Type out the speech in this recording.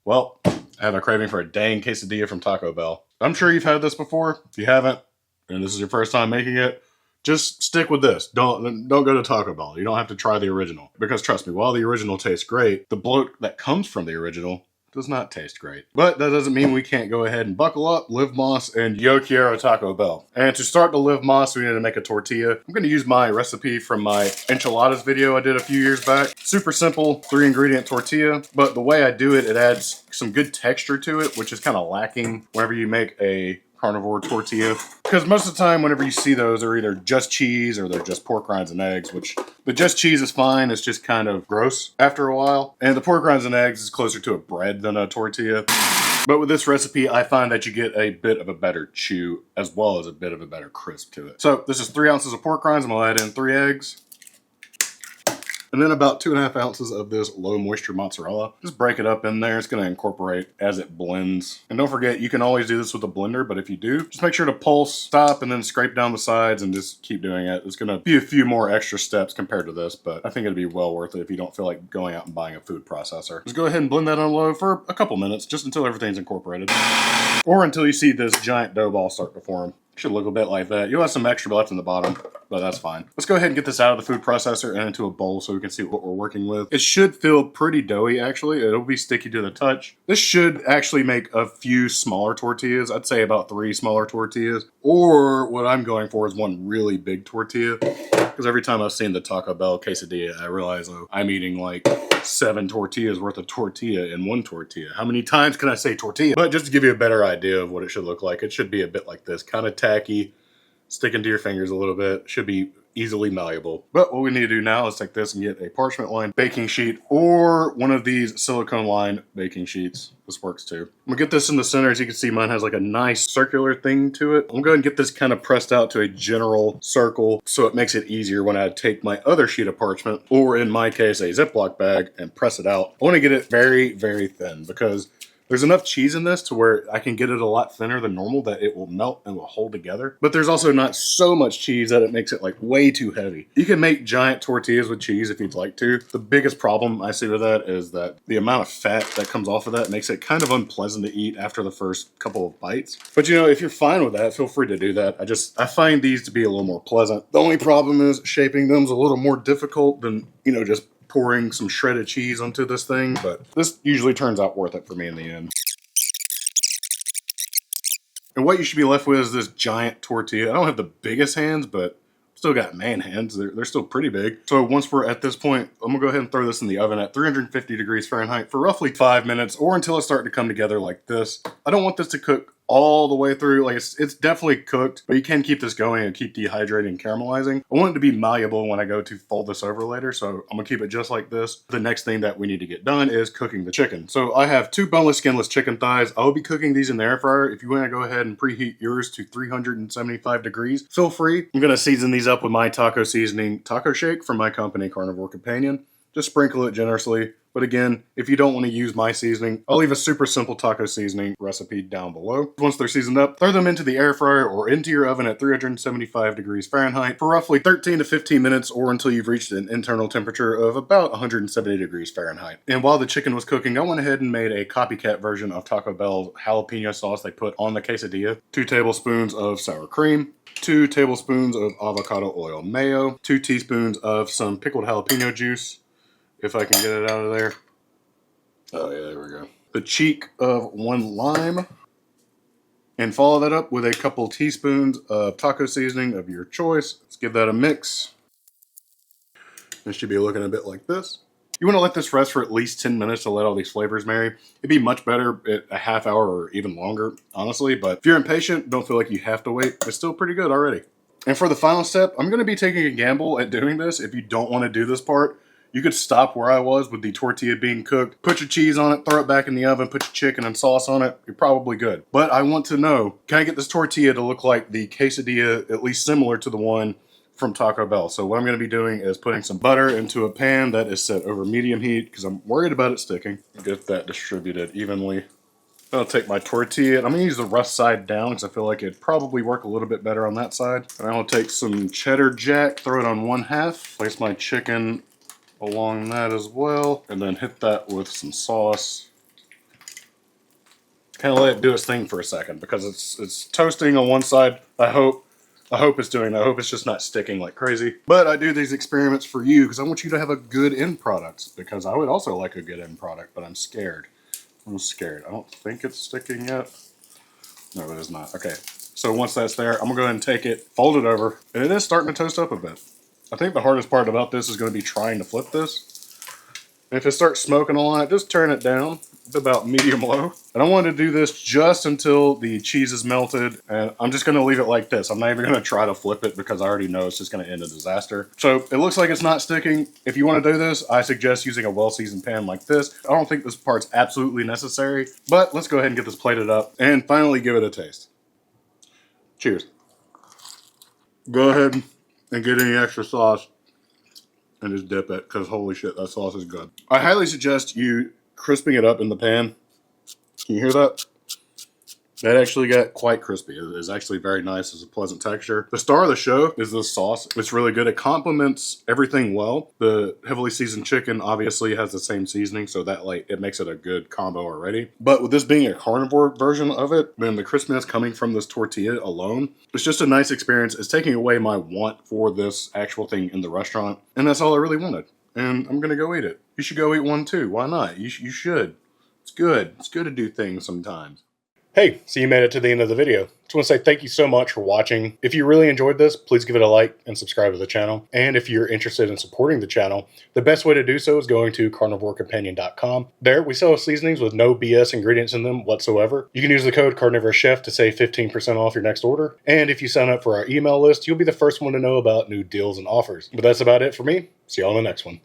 Well, I have a craving for a dang quesadilla from Taco Bell. I'm sure you've had this before. If you haven't, and this is your first time making it, just stick with this. Don't go to Taco Bell. You don't have to try the original. Because trust me, while the original tastes great, the bloat that comes from the original does not taste great. But that doesn't mean we can't go ahead and buckle up, Live Más, and Yo Quiero Taco Bell. And to start the Live Más, we need to make a tortilla. I'm going to use my recipe from my enchiladas video I did a few years back. Super simple, 3-ingredient tortilla. But the way I do it, it adds some good texture to it, which is kind of lacking whenever you make a carnivore tortilla. Because most of the time, whenever you see those, they're either just cheese or they're just pork rinds and eggs, which the just cheese is fine. It's just kind of gross after a while. And the pork rinds and eggs is closer to a bread than a tortilla. But with this recipe, I find that you get a bit of a better chew as well as a bit of a better crisp to it. So this is 3 ounces of pork rinds. I'm going to add in 3 eggs. And then about 2.5 ounces of this low moisture mozzarella. Just break it up in there. It's going to incorporate as it blends. And don't forget, you can always do this with a blender, but if you do, just make sure to pulse, stop, and then scrape down the sides and just keep doing it. It's going to be a few more extra steps compared to this, but I think it'd be well worth it if you don't feel like going out and buying a food processor. Just go ahead and blend that on low for a couple minutes, just until everything's incorporated. Or until you see this giant dough ball start to form. Should look a bit like that. You'll have some extra left in the bottom, but that's fine. Let's go ahead and get this out of the food processor and into a bowl so we can see what we're working with. It should feel pretty doughy, actually. It'll be sticky to the touch. This should actually make a few smaller tortillas. I'd say about 3 smaller tortillas. Or what I'm going for is 1 really big tortilla. Because every time I've seen the Taco Bell quesadilla, I realize, oh, I'm eating like 7 tortillas worth of tortilla in 1 tortilla. How many times can I say tortilla? But just to give you a better idea of what it should look like, it should be a bit like this. Kind of tacky, sticking to your fingers a little bit. Should be easily malleable. But what we need to do now is take this and get a parchment lined baking sheet or one of these silicone lined baking sheets. This works too. I'm gonna get this in the center. As you can see, mine has like a nice circular thing to it. I'm gonna go ahead and get this kind of pressed out to a general circle so it makes it easier when I take my other sheet of parchment, or in my case, a Ziploc bag, and press it out. I wanna get it very, very thin because there's enough cheese in this to where I can get it a lot thinner than normal that it will melt and will hold together. But there's also not so much cheese that it makes it like way too heavy. You can make giant tortillas with cheese if you'd like to. The biggest problem I see with that is that the amount of fat that comes off of that makes it kind of unpleasant to eat after the first couple of bites. But you know, if you're fine with that, feel free to do that. I find these to be a little more pleasant. The only problem is shaping them is a little more difficult than, you know, just pouring some shredded cheese onto this thing, but this usually turns out worth it for me in the end. And what you should be left with is this giant tortilla. I don't have the biggest hands, but still got man hands. They're still pretty big. So once we're at this point, I'm gonna go ahead and throw this in the oven at 350 degrees Fahrenheit for roughly 5 minutes, or until it's starting to come together like this. I don't want this to cook all the way through. Like it's definitely cooked, but you can keep this going and keep dehydrating and caramelizing. I want it to be malleable when I go to fold this over later, so I'm gonna keep it just like this. The next thing that we need to get done is cooking the chicken. So I have 2 boneless, skinless chicken thighs. I will be cooking these in the air fryer. If you want to go ahead and preheat yours to 375 degrees, feel free. I'm gonna season these up with my taco seasoning taco shake from my company, Carnivore Companion. Just sprinkle it generously. But again, if you don't want to use my seasoning, I'll leave a super simple taco seasoning recipe down below. Once they're seasoned up, throw them into the air fryer or into your oven at 375 degrees Fahrenheit for roughly 13 to 15 minutes, or until you've reached an internal temperature of about 170 degrees Fahrenheit. And while the chicken was cooking, I went ahead and made a copycat version of Taco Bell's jalapeno sauce they put on the quesadilla. 2 tablespoons of sour cream, 2 tablespoons of avocado oil mayo, 2 teaspoons of some pickled jalapeno juice, if I can get it out of there. Oh yeah, there we go. The cheek of 1 lime. And follow that up with a couple teaspoons of taco seasoning of your choice. Let's give that a mix. It should be looking a bit like this. You want to let this rest for at least 10 minutes to let all these flavors marry. It'd be much better at a half hour or even longer, honestly. But if you're impatient, don't feel like you have to wait. It's still pretty good already. And for the final step, I'm going to be taking a gamble at doing this. If you don't want to do this part, you could stop where I was with the tortilla being cooked, put your cheese on it, throw it back in the oven, put your chicken and sauce on it. You're probably good. But I want to know, can I get this tortilla to look like the quesadilla, at least similar to the one from Taco Bell? So what I'm going to be doing is putting some butter into a pan that is set over medium heat because I'm worried about it sticking. Get that distributed evenly. I'll take my tortilla, and I'm going to use the rough side down because I feel like it'd probably work a little bit better on that side. And I'll take some cheddar jack, throw it on 1/2, place my chicken along that as well, and then hit that with some sauce. Kind of let it do its thing for a second because it's toasting on one side. I hope it's doing that. I hope it's just not sticking like crazy. But I do these experiments for you because I want you to have a good end product, because I would also like a good end product, but I'm scared. I'm scared. I don't think it's sticking yet. No, it is not. Okay. So once that's there, I'm going to go ahead and take it, fold it over, and it is starting to toast up a bit. I think the hardest part about this is going to be trying to flip this. And if it starts smoking a lot, just turn it down to about medium low. And I wanted to do this just until the cheese is melted, and I'm just going to leave it like this. I'm not even going to try to flip it because I already know it's just going to end a disaster. So it looks like it's not sticking. If you want to do this, I suggest using a well-seasoned pan like this. I don't think this part's absolutely necessary, but let's go ahead and get this plated up and finally give it a taste. Cheers. Go ahead and get any extra sauce and just dip it, because holy shit, that sauce is good. I highly suggest you crisping it up in the pan. Can you hear that? That actually got quite crispy. It is actually very nice. It's a pleasant texture. The star of the show is this sauce. It's really good. It complements everything well. The heavily seasoned chicken obviously has the same seasoning, so that it makes it a good combo already. But with this being a carnivore version of it, then the crispiness coming from this tortilla alone, it's just a nice experience. It's taking away my want for this actual thing in the restaurant, and that's all I really wanted. And I'm gonna go eat it. You should go eat one too. Why not? You should. It's good. It's good to do things sometimes. Hey, so you made it to the end of the video. Just want to say thank you so much for watching. If you really enjoyed this, please give it a like and subscribe to the channel. And if you're interested in supporting the channel, the best way to do so is going to CarnivoreCompanion.com. There, we sell seasonings with no BS ingredients in them whatsoever. You can use the code CarnivorousChef to save 15% off your next order. And if you sign up for our email list, you'll be the first one to know about new deals and offers. But that's about it for me. See you on the next one.